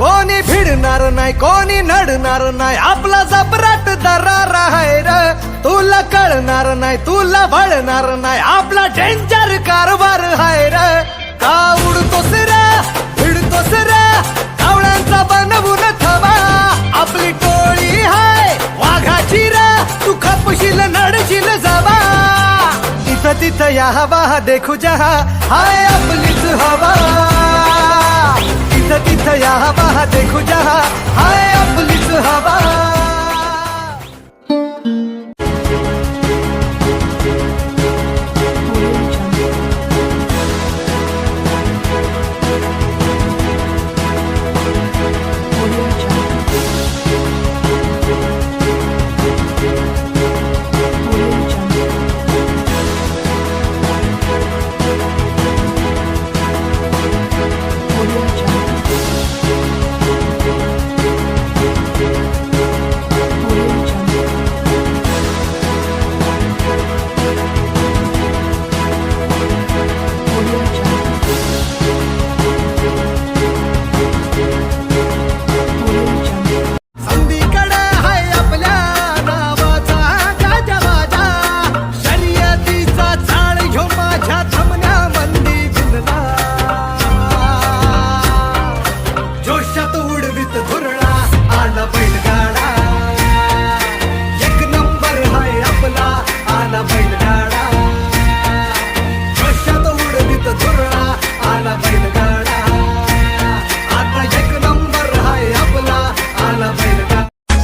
कोणी भिडणार नाही कोणी नडणार नाही आपला जबराट दरार आहे र तुला कळणार नाही तुला वळणार नाही आपला डेंजर कारभार आहे र का उडतोस रे भिडतोस रे कावळ्यांचा बनवून थवा आपली टोळी हाय वाघाची रे तू खपशील नडशील जवा इथं तिथं या हवा देखू जहा हाय आपलीच हवा इथं तिथं या हवा देखू जहा हाय आपलीच हवा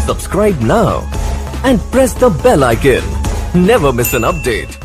Subscribe now and press the bell icon. Never miss an update.